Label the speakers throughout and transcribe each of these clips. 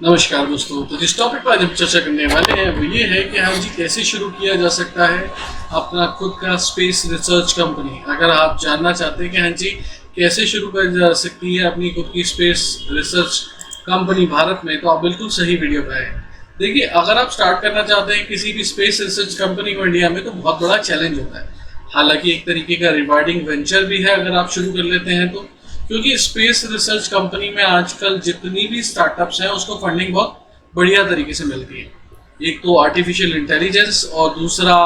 Speaker 1: नमस्कार दोस्तों। तो जिस टॉपिक पर आज हम चर्चा करने वाले हैं वो ये है कि हाँ जी, कैसे शुरू किया जा सकता है अपना खुद का स्पेस रिसर्च कंपनी। अगर आप जानना चाहते हैं कि हाँ जी कैसे शुरू कर जा सकती है अपनी खुद की स्पेस रिसर्च कंपनी भारत में, तो आप बिल्कुल सही वीडियो पे आए। देखिए, अगर आप स्टार्ट करना चाहते हैं किसी भी स्पेस रिसर्च कंपनी को इंडिया में, तो बहुत बड़ा चैलेंज होता है। हालांकि एक तरीके का रिवार्डिंग वेंचर भी है अगर आप शुरू कर लेते हैं तो, क्योंकि स्पेस रिसर्च कंपनी में आजकल जितनी भी स्टार्टअप्स हैं उसको फंडिंग बहुत बढ़िया तरीके से मिलती है। एक तो आर्टिफिशियल इंटेलिजेंस और दूसरा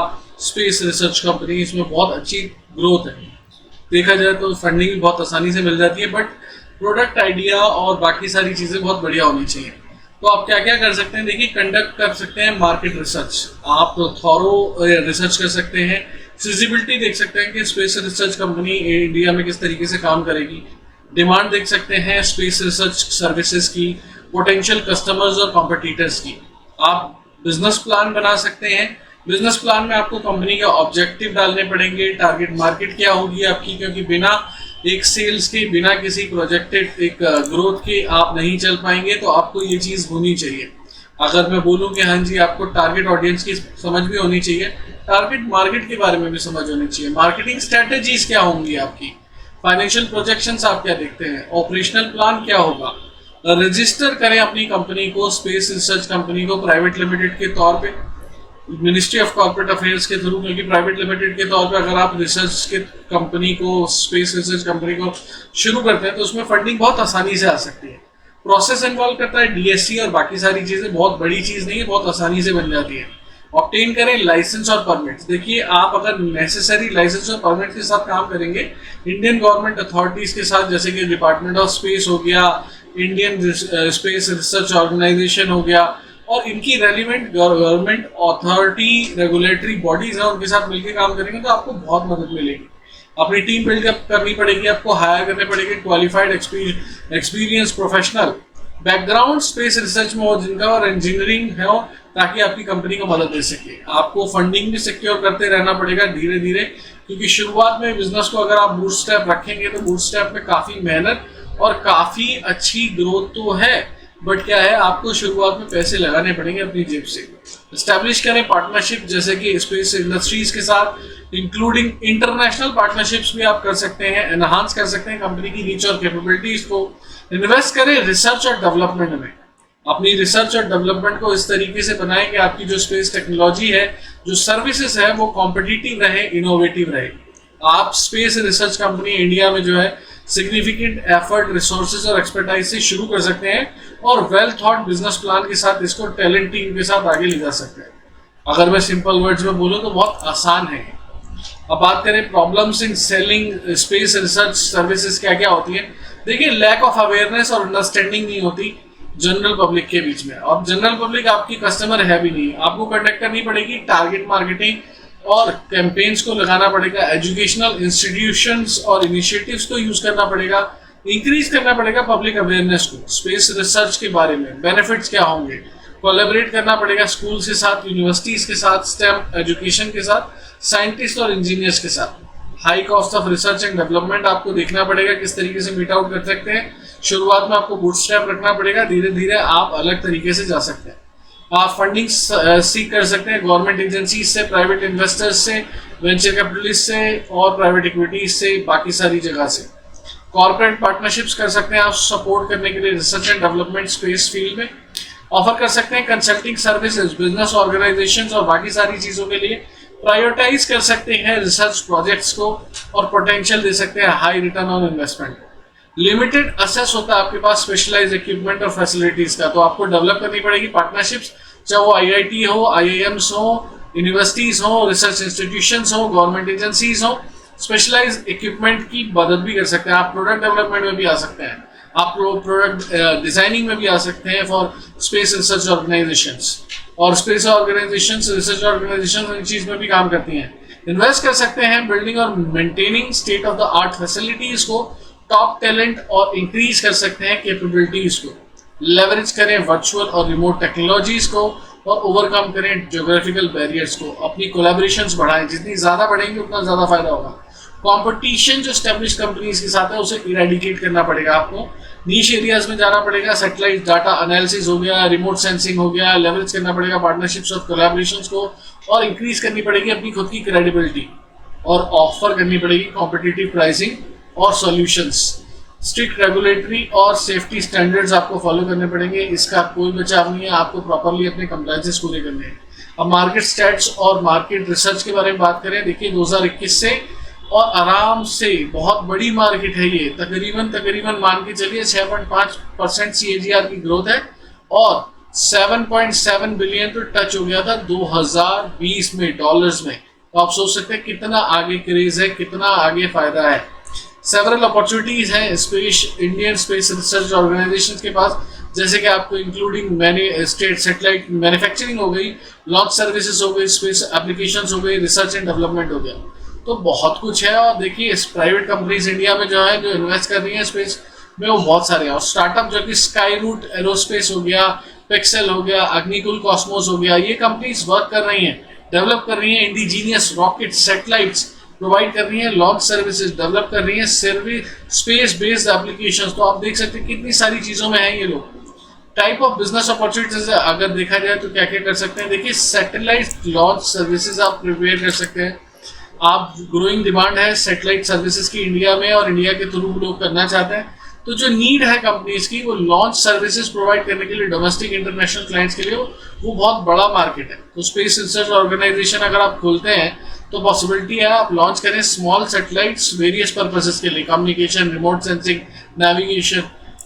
Speaker 1: स्पेस रिसर्च कंपनी, इसमें बहुत अच्छी ग्रोथ है। देखा जाए तो फंडिंग भी बहुत आसानी से मिल जाती है, बट प्रोडक्ट आइडिया और बाकी सारी चीज़ें बहुत बढ़िया होनी चाहिए। तो आप क्या क्या कर सकते हैं, देखिए, कंडक्ट कर सकते हैं मार्केट रिसर्च। आप थॉरो रिसर्च कर सकते हैं, फिजिबिलिटी देख सकते हैं कि स्पेस रिसर्च कंपनी इंडिया में किस तरीके से काम करेगी। डिमांड देख सकते हैं स्पेस रिसर्च सर्विसेज की, पोटेंशियल कस्टमर्स और कॉम्पिटिटर्स की। आप बिजनेस प्लान बना सकते हैं। बिजनेस प्लान में आपको कंपनी के ऑब्जेक्टिव डालने पड़ेंगे, टारगेट मार्केट क्या होगी आपकी, क्योंकि बिना एक सेल्स के, बिना किसी प्रोजेक्टेड एक ग्रोथ के आप नहीं चल पाएंगे। तो आपको ये चीज़ होनी चाहिए। अगर मैं बोलूँ कि हाँ जी, आपको टारगेट ऑडियंस की समझ भी होनी चाहिए, टारगेट मार्केट के बारे में भी समझ होनी चाहिए, मार्केटिंग स्ट्रेटेजीज क्या होंगी आपकी, फाइनेंशियल प्रोजेक्शंस आप क्या देखते हैं, ऑपरेशनल प्लान क्या होगा। रजिस्टर करें अपनी कंपनी को, स्पेस रिसर्च कंपनी को प्राइवेट लिमिटेड के तौर पे, मिनिस्ट्री ऑफ कॉर्पोरेट अफेयर्स के थ्रू, क्योंकि प्राइवेट लिमिटेड के तौर पे अगर आप रिसर्च के कंपनी को, स्पेस रिसर्च कंपनी को शुरू करते हैं तो उसमें फंडिंग बहुत आसानी से आ सकती है। प्रोसेस इन्वॉल्व करता है डीएससी और बाकी सारी चीज़ें, बहुत बड़ी चीज़ नहीं है, बहुत आसानी से बन जाती है। ऑब्टेन करें लाइसेंस और परमिट्स। देखिए, आप अगर नेसेसरी लाइसेंस और परमिट के साथ काम करेंगे इंडियन गवर्नमेंट अथॉरिटीज के साथ, जैसे कि डिपार्टमेंट ऑफ स्पेस हो गया, इंडियन स्पेस रिसर्च ऑर्गेनाइजेशन हो गया, और इनकी relevant government authority regulatory bodies हैं, उनके साथ मिलकर काम करेंगे तो आपको बहुत मदद मिलेगी। अपनी टीम बिल्डअप करनी पड़ेगी, आपको हायर करने पड़ेंगे qualified experience professional background space research में हो जिनका, और इंजीनियरिंग है हो, ताकि आपकी कंपनी को मदद दे सके। आपको फंडिंग भी सिक्योर करते रहना पड़ेगा धीरे धीरे, क्योंकि शुरुआत में बिजनेस को अगर आप बूटस्ट्रैप रखेंगे तो बूटस्ट्रैप में काफ़ी मेहनत और काफ़ी अच्छी ग्रोथ तो है, बट क्या है, आपको शुरुआत में पैसे लगाने पड़ेंगे अपनी जेब से। एस्टैब्लिश करें पार्टनरशिप, जैसे कि स्पेस इंडस्ट्रीज के साथ, इंक्लूडिंग इंटरनेशनल पार्टनरशिप्स भी आप कर सकते हैं, एनहांस कर सकते हैं कंपनी की रीच और कैपेबिलिटीज को। इन्वेस्ट करें रिसर्च और डेवलपमेंट में। अपनी रिसर्च और डेवलपमेंट को इस तरीके से बनाएं कि आपकी जो स्पेस टेक्नोलॉजी है, जो सर्विसेज है, वो कॉम्पिटिटिव रहे, इनोवेटिव रहे। आप स्पेस रिसर्च कंपनी इंडिया में जो है सिग्निफिकेंट एफर्ट, रिसोर्सेज और एक्सपर्टाइज से शुरू कर सकते हैं, और वेल थॉट बिजनेस प्लान के साथ इसको टैलेंट टीम के साथ आगे ले जा सकते हैं। अगर मैं सिंपल वर्ड्स में बोलूँ तो बहुत आसान है। अब बात करें problems in selling space research services क्या क्या होती है। देखिए, लैक ऑफ अवेयरनेस और अंडरस्टैंडिंग नहीं होती जनरल पब्लिक के बीच में। अब जनरल पब्लिक आपकी कस्टमर है भी नहीं, आपको कंडक्ट करनी पड़ेगी टारगेट मार्केटिंग और कैंपेन्स को लगाना पड़ेगा, एजुकेशनल इंस्टीट्यूशंस और इनिशिएटिव्स को यूज करना पड़ेगा, इंक्रीज करना पड़ेगा पब्लिक अवेयरनेस को स्पेस रिसर्च के बारे में, बेनिफिट्स क्या होंगे, कोलैबोरेट करना पड़ेगा स्कूल के साथ, यूनिवर्सिटीज के साथ, स्टेम एजुकेशन के साथ, साइंटिस्ट और इंजीनियर्स के साथ। High cost of research and development आपको देखना पड़ेगा किस तरीके से मीट आउट कर सकते हैं। शुरुआत में आपको बूटस्ट्रैप रखना पड़ेगा, धीरे धीरे आप अलग तरीके से जा सकते हैं। आप फंडिंग सीख कर सकते हैं गवर्नमेंट एजेंसीज से, प्राइवेट इन्वेस्टर्स से, वेंचर कैपिटलिस्ट से और प्राइवेट इक्विटीज से, बाकी सारी जगह से। कॉर्पोरेट पार्टनरशिप्स कर सकते हैं आप सपोर्ट करने के लिए research and development space field में। ऑफर कर सकते हैं कंसल्टिंग सर्विसेज बिजनेस ऑर्गेनाइजेशंस और बाकी सारी चीज़ों के लिए। प्रायोरिटाइज कर सकते हैं रिसर्च प्रोजेक्ट्स को और पोटेंशियल दे सकते हैं high return on investment. Limited assess होता है आपके पास स्पेशलाइज इक्विपमेंट और फैसिलिटीज का, तो आपको डेवलप करनी पड़ेगी पार्टनरशिप्स, चाहे वो आईआईटी हो, आईआईएम्स हो, यूनिवर्सिटीज हो, रिसर्च इंस्टीट्यूशंस हो, गवर्नमेंट एजेंसीज हो। स्पेशलाइज इक्विपमेंट की मदद भी कर सकते हैं आप, प्रोडक्ट डेवलपमेंट में भी आ सकते हैं आप, प्रोडक्ट डिजाइनिंग में भी आ सकते हैं फॉर स्पेस रिसर्च ऑर्गेनाइजेशंस, और स्पेस ऑर्गेनाइजेशंस, रिसर्च ऑर्गेनाइजेशंस इन चीज में भी काम करती हैं। इन्वेस्ट कर सकते हैं बिल्डिंग और maintaining state of the art facilities को, टॉप टैलेंट और इंक्रीज कर सकते हैं कैपेबिलिटीज को। लेवरेज करें वर्चुअल और रिमोट टेक्नोलॉजीज को, और ओवरकम करें ज्योग्राफिकल बैरियर्स को। अपनी कोलैबोरेशंस बढ़ाएं, जितनी ज़्यादा बढ़ेंगी उतना ज़्यादा फायदा होगा। कंपटीशन जो स्टैब्लिश कंपनीज के साथ है उसे इरेडिकेट करना पड़ेगा आपको, नीश एरियाज में जाना पड़ेगा, सैटेलाइट डाटा एनालिसिस हो गया, रिमोट सेंसिंग हो गया, लेवरेज करना पड़ेगा पार्टनरशिप्स और कोलैबोरेशंस को, और इंक्रीज करनी पड़ेगी अपनी खुद की क्रेडिबिलिटी, और ऑफर करनी पड़ेगी कॉम्पिटिटिव प्राइसिंग और सॉल्यूशंस। स्ट्रिक्ट रेगुलेटरी और सेफ्टी स्टैंडर्ड्स आपको फॉलो करने पड़ेंगे, इसका कोई बचाव नहीं है, आपको प्रॉपरली अपने कंप्लायंसेस पूरे करने हैं। अब मार्केट स्टैट्स और मार्केट रिसर्च के बारे में बात करें, देखिए 2021 से और आराम से बहुत बड़ी मार्केट है ये, तकरीबन मान के चलिए 6.5% CAGR की ग्रोथ है, और 7.7 बिलियन तो टच हो गया था 2020 में डॉलर्स में। तो आप सोच सकते हैं कितना आगे क्रेज है, कितना आगे फायदा है। सेवरल अपॉर्चुनिटीज हैं space Indian space research organisation के पास, जैसे कि आपको इंक्लूडिंग स्टेट सैटेलाइट मैन्युफैक्चरिंग हो गई, लॉन्च सर्विसेज हो गई, स्पेस एप्लीकेशंस हो गई, रिसर्च एंड डेवलपमेंट हो गया। तो बहुत कुछ है, और देखिए इस प्राइवेट कंपनीज इंडिया में जो है जो इन्वेस्ट कर रही है स्पेस में वो बहुत सारे हैं, और स्टार्टअप जो कि स्काई रूट एरोस्पेस हो गया, पिक्सेल हो गया, अग्निकुल कॉस्मोस हो गया, ये कंपनीज वर्क कर रही हैं, डेवलप कर रही हैं इंडिजीनियस रॉकेट सैटेलाइट्स, प्रोवाइड कर रही है लॉन्च सर्विसेज, डेवलप कर रही है सर्विस स्पेस बेस्ड एप्लीकेशंस। तो आप देख सकते हैं कितनी सारी चीजों में है ये लोग। टाइप ऑफ बिजनेस अपॉर्चुनिटीज अगर देखा जाए तो क्या क्या कर सकते हैं, देखिए सैटेलाइट लॉन्च सर्विसेज आप प्रिपेयर कर सकते हैं। आप ग्रोइंग डिमांड है सैटेलाइट सर्विसेज की इंडिया में, और इंडिया के थ्रू लोग करना चाहते हैं, तो जो नीड है कंपनीज की वो लॉन्च सर्विसेज प्रोवाइड करने के लिए डोमेस्टिक इंटरनेशनल क्लाइंट्स के लिए वो बहुत बड़ा मार्केट है। तो स्पेस रिसर्च ऑर्गेनाइजेशन अगर आप खोलते हैं तो पॉसिबिलिटी है आप लॉन्च करें स्मॉल सैटेलाइट्स वेरियस पर्पसेस के लिए, communication, remote sensing, navigation,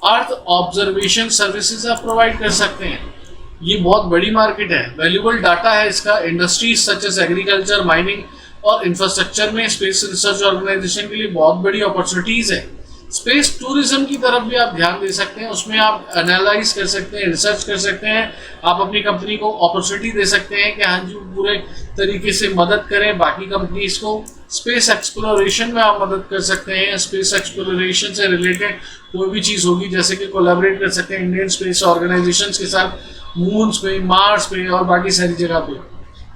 Speaker 1: earth observation services आप प्रोवाइड कर सकते हैं। ये बहुत बड़ी मार्केट है, वैल्यूबल डाटा है इसका। Industries such as agriculture, mining और इंफ्रास्ट्रक्चर में स्पेस रिसर्च ऑर्गेनाइजेशन के लिए बहुत बड़ी अपॉर्चुनिटीज है। स्पेस टूरिज्म की तरफ भी आप ध्यान दे सकते हैं, उसमें आप एनालाइज कर सकते हैं, रिसर्च कर सकते हैं, आप अपनी कंपनी को अपॉर्चुनिटी दे सकते हैं कि हाँ जी पूरे तरीके से मदद करें बाकी कंपनीज को। स्पेस एक्सप्लोरेशन में आप मदद कर सकते हैं, स्पेस एक्सप्लोरेशन से रिलेटेड कोई भी चीज़ होगी, जैसे कि कोलैबोरेट कर सकते हैं इंडियन स्पेस ऑर्गेनाइजेशन के साथ मून्स पे, मार्स पे और बाकी सारी जगह पे।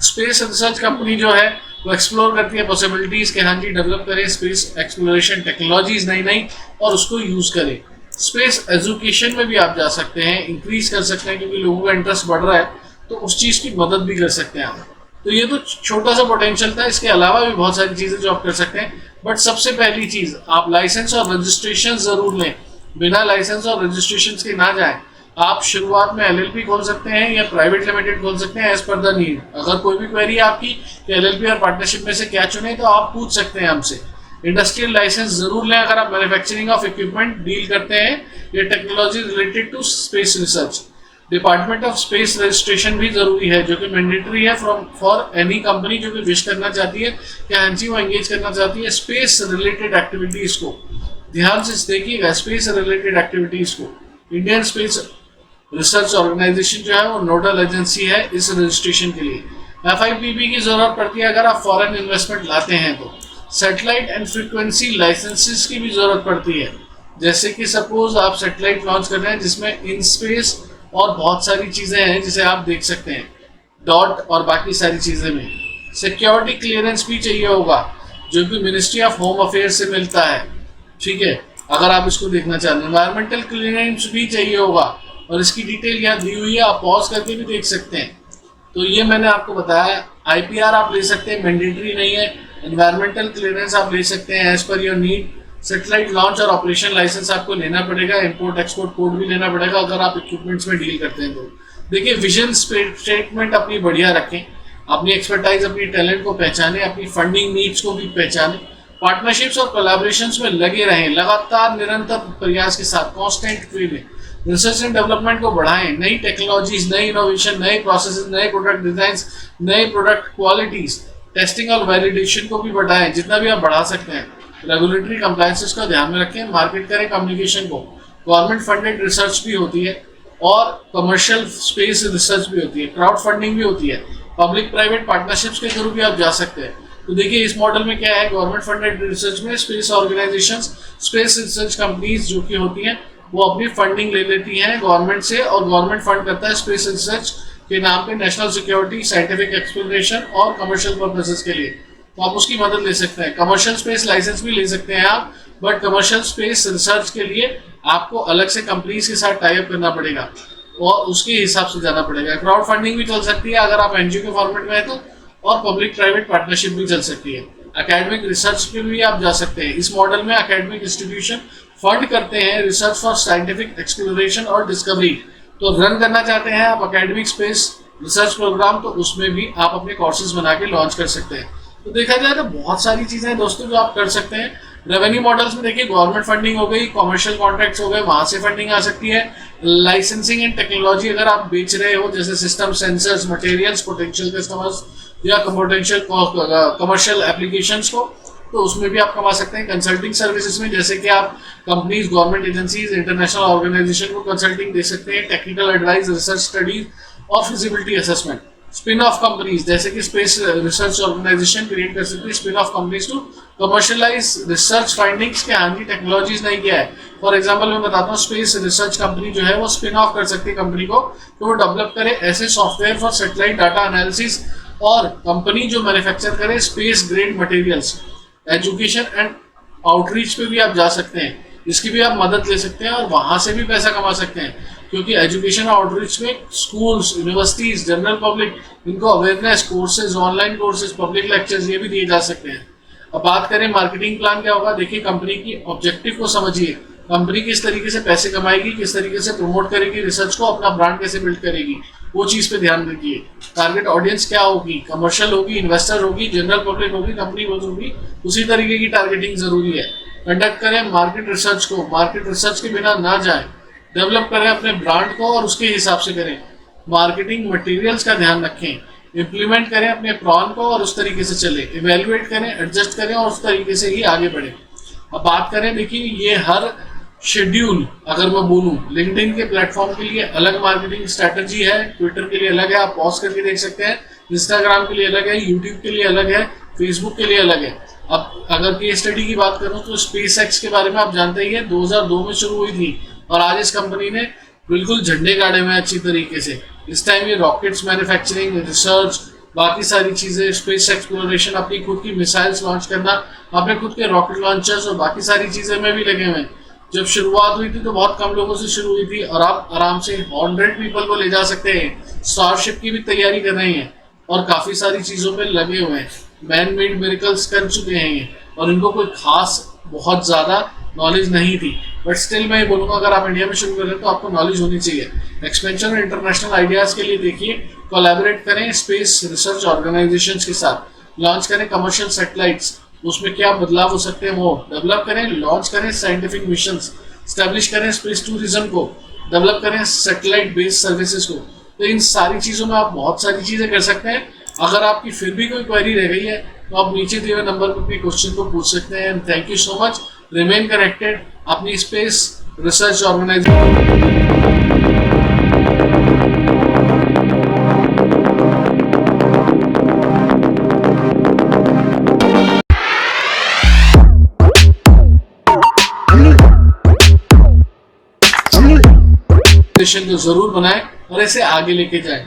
Speaker 1: स्पेस रिसर्च कंपनी जो है वो एक्सप्लोर करती है पॉसिबिलिटीज के, हाँ जी डेवलप करें स्पेस एक्सप्लोरेशन टेक्नोलॉजीज नई और उसको यूज करें। स्पेस एजुकेशन में भी आप जा सकते हैं, इंक्रीज कर सकते हैं, क्योंकि लोगों का इंटरेस्ट बढ़ रहा है तो उस चीज की मदद भी कर सकते हैं आप। तो ये तो छोटा सा पोटेंशियल था, इसके अलावा भी बहुत सारी चीजें जो आप कर सकते हैं। बट सबसे पहली चीज आप लाइसेंस और रजिस्ट्रेशन जरूर लें, बिना लाइसेंस और रजिस्ट्रेशन के ना जाएं। आप शुरुआत में LLP खोल सकते हैं या प्राइवेट लिमिटेड खोल सकते हैं एज पर द नीड। अगर कोई भी क्वेरी है आपकी कि LLP और पार्टनरशिप में से क्या चुने तो आप पूछ सकते हैं हमसे। इंडस्ट्रियल लाइसेंस जरूर लें अगर आप मैन्युफैक्चरिंग ऑफ इक्विपमेंट डील करते हैं या technology related to space research. Department of space registration भी जरूरी है, जो कि मैंडेटरी है फॉर एनी कंपनी जो कि विश करना चाहती है कि हाँ जी वो एंगेज करना चाहती है स्पेस रिलेटेड एक्टिविटीज को। ध्यान से देखिएगा स्पेस रिलेटेड एक्टिविटीज को। इंडियन स्पेस रिसर्च ऑर्गेनाइजेशन जो है वो नोडल एजेंसी है इस रजिस्ट्रेशन के लिए। FIPB की जरूरत पड़ती है अगर आप फॉरेन इन्वेस्टमेंट लाते हैं तो। सैटेलाइट एंड फ्रीक्वेंसी लाइसेंसेस की भी जरूरत पड़ती है, जैसे कि सपोज आप सैटेलाइट लॉन्च कर रहे हैं जिसमें इन स्पेस और बहुत सारी चीजें हैं जिसे आप देख सकते हैं, डॉट और बाकी सारी चीजें में। सिक्योरिटी क्लियरेंस भी चाहिए होगा जो कि मिनिस्ट्री ऑफ होम अफेयर्स से मिलता है, ठीक है, अगर आप इसको देखना चाहते हैं। एनवायरमेंटल क्लियरेंस भी चाहिए होगा और इसकी डिटेल यहाँ दी हुई है, आप पॉज करके भी देख सकते हैं। तो ये मैंने आपको बताया। IPR आप ले सकते हैं, मैंडेटरी नहीं है। एनवायरमेंटल क्लियरेंस आप ले सकते हैं as per your need. Satellite launch और ऑपरेशन लाइसेंस आपको लेना पड़ेगा, इंपोर्ट एक्सपोर्ट कोड भी लेना पड़ेगा अगर आप इक्विपमेंट्स में डील करते हैं तो। देखिए विजन स्टेटमेंट अपनी बढ़िया रखें, अपनी एक्सपर्टाइज अपनी टैलेंट को पहचाने, अपनी फंडिंग नीड्स को भी पहचाने, पार्टनरशिप्स और कोलैबोरेशंस में लगे रहें, लगातार निरंतर प्रयास के साथ कॉन्स्टेंट वे में रिसर्च एंड डेवलपमेंट को बढ़ाएं। नई टेक्नोलॉजीज, नई इनोवेशन, नए प्रोसेसेस, नए प्रोडक्ट डिजाइंस, नए प्रोडक्ट क्वालिटीज, टेस्टिंग और वैलिडेशन को भी बढ़ाएं जितना भी आप बढ़ा सकते हैं। रेगुलेटरी कंप्लायंसेस का ध्यान में रखें, मार्केट करें कम्युनिकेशन को। गवर्नमेंट फंडेड रिसर्च भी होती है और कमर्शियल स्पेस रिसर्च भी होती है, क्राउड फंडिंग भी होती है, पब्लिक प्राइवेट पार्टनरशिप्स के थ्रू भी आप जा सकते हैं। तो देखिए इस मॉडल में क्या है, गवर्नमेंट फंडेड रिसर्च में space organisations, space research companies जो कि होती हैं वो अपनी फंडिंग ले लेती हैं गवर्नमेंट से, और गवर्नमेंट फंड करता है स्पेस रिसर्च के नाम पे नेशनल सिक्योरिटी, साइंटिफिक एक्सप्लोरेशन और कमर्शियल पर्पसेस के लिए। तो आप उसकी मदद ले सकते हैं। कमर्शियल स्पेस लाइसेंस भी ले सकते हैं आप, बट कमर्शियल स्पेस रिसर्च के लिए आपको अलग से कंपनीज के साथ टाई अप करना पड़ेगा और उसके हिसाब से जाना पड़ेगा। क्राउड फंडिंग भी चल सकती है अगर आप एनजीओ के फॉर्मेट में है तो, और पब्लिक प्राइवेट पार्टनरशिप भी चल सकती है। एकेडमिक रिसर्च पे भी आप जा सकते हैं। इस मॉडल में एकेडमिक इंस्टीट्यूशन फंड करते हैं रिसर्च फॉर साइंटिफिक एक्सप्लोरेशन और डिस्कवरी। तो रन करना चाहते हैं आप एकेडमिक स्पेस रिसर्च प्रोग्राम, तो उसमें भी आप अपने कोर्सेज बना के लॉन्च कर सकते हैं। तो देखा जाए तो बहुत सारी चीजें हैं दोस्तों जो आप कर सकते हैं। रेवेन्यू मॉडल्स में देखिए गवर्नमेंट फंडिंग हो गई, कॉमर्शियल कॉन्ट्रैक्ट्स हो गए, वहां से फंडिंग आ सकती है। लाइसेंसिंग एंड टेक्नोलॉजी अगर आप बेच रहे हो, जैसे system, sensors, materials, potential customers या पोटेंशियल कमर्शियल एप्लीकेशंस को, तो उसमें भी आप कमा सकते हैं। कंसल्टिंग सर्विसेज में जैसे कि आप companies, government agencies, international organisation को कंसल्टिंग दे सकते हैं, टेक्निकल एडवाइस, रिसर्च स्टडीज और feasibility assessment. Spin off companies जैसे कि स्पेस रिसर्च ऑर्गेनाइजेशन क्रिएट कर सकती है spin off companies to commercialise research findings के। हाँ जी, टेक्नोलॉजीज नहीं किया है। फॉर एग्जांपल मैं बताता हूँ, स्पेस रिसर्च कंपनी जो है वो स्पिन ऑफ कर सकती है कंपनी को, तो वो डेवलप करे ऐसे software for satellite data analysis, और कंपनी जो मैन्युफैक्चर करे space grade materials. Education and outreach पे भी आप जा सकते हैं, इसकी भी आप मदद ले सकते हैं और वहां से भी पैसा कमा सकते हैं, क्योंकि एजुकेशन आउटरीच में स्कूल्स, यूनिवर्सिटीज, जनरल पब्लिक, इनको awareness courses, online courses, public lectures ये भी दिए जा सकते हैं। अब बात करें मार्केटिंग प्लान क्या होगा, देखिए कंपनी की ऑब्जेक्टिव को समझिए। कंपनी किस तरीके से पैसे कमाएगी, किस तरीके से प्रमोट करेगी रिसर्च को, अपना ब्रांड कैसे बिल्ड करेगी, वो चीज पे ध्यान रखिए। टारगेट ऑडियंस क्या होगी, कमर्शियल होगी, इन्वेस्टर होगी, जनरल पब्लिक होगी, कंपनी होगी, उसी तरीके की टारगेटिंग जरूरी है। कंडक्ट करें मार्केट रिसर्च को, मार्केट रिसर्च के बिना ना जाए। डेवलप करें अपने ब्रांड को और उसके हिसाब से करें। मार्केटिंग मटेरियल्स का ध्यान रखें। इम्प्लीमेंट करें अपने प्लान को और उस तरीके से चले। इवेल्युएट करें, एडजस्ट करें और उस तरीके से ही आगे बढ़े। अब बात करें, देखिए ये हर शेड्यूल अगर मैं बोलूं, लिंक्डइन के प्लेटफॉर्म के लिए अलग मार्केटिंग स्ट्रैटेजी है, ट्विटर के लिए अलग है, आप पॉज करके देख सकते हैं, इंस्टाग्राम के लिए अलग है, यूट्यूब के लिए अलग है, फेसबुक के लिए अलग है। अब अगर केस स्टडी की बात करूं तो स्पेस एक्स के बारे में आप जानते ही है, 2002 में शुरू हुई थी और आज इस कंपनी ने बिल्कुल झंडे गाड़े हुए अच्छी तरीके से। इस टाइम ये रॉकेट्स मैन्युफैक्चरिंग, रिसर्च, बाकी सारी चीजें, स्पेस एक्सप्लोरेशन, अपनी खुद की मिसाइल्स लॉन्च करना, अपने खुद के रॉकेट लॉन्चर्स और बाकी सारी चीजें में भी लगे हुए हैं। जब शुरुआत हुई थी तो बहुत कम लोगों से शुरू हुई थी और आप आराम से 100 पीपल को ले जा सकते हैं। स्टारशिप की भी तैयारी कर रहे हैं और काफी सारी चीजों पे लगे हुए हैं। मैन मेड मिरेकल्स कर चुके हैं ये, और इनको कोई खास बहुत ज्यादा नॉलेज नहीं थी, बट स्टिल मैं ये बोलूँगा अगर आप इंडिया में शुरू कर रहे हैं तो आपको नॉलेज होनी चाहिए। एक्सपेंशन और इंटरनेशनल आइडियाज के लिए देखिए, कोलैबोरेट करें स्पेस रिसर्च ऑर्गेनाइजेशंस के साथ, लॉन्च करें कमर्शियल सैटेलाइट्स, उसमें क्या बदलाव हो सकते हैं वो डेवलप करें, लॉन्च करें साइंटिफिक मिशंस, स्टैब्लिश करें स्पेस टूरिज्म को, डेवलप करें सैटेलाइट बेस्ड सर्विसेज को। तो इन सारी चीज़ों में आप बहुत सारी चीज़ें कर सकते हैं। अगर आपकी फिर भी कोई क्वेरी रह गई है तो आप नीचे दिए हुए नंबर पर अपने क्वेश्चन को पूछ सकते हैं। And thank you so much. Remain connected अपनी स्पेस रिसर्च ऑर्गेनाइजेशन। को जरूर बनाएं और इसे आगे लेके जाएं।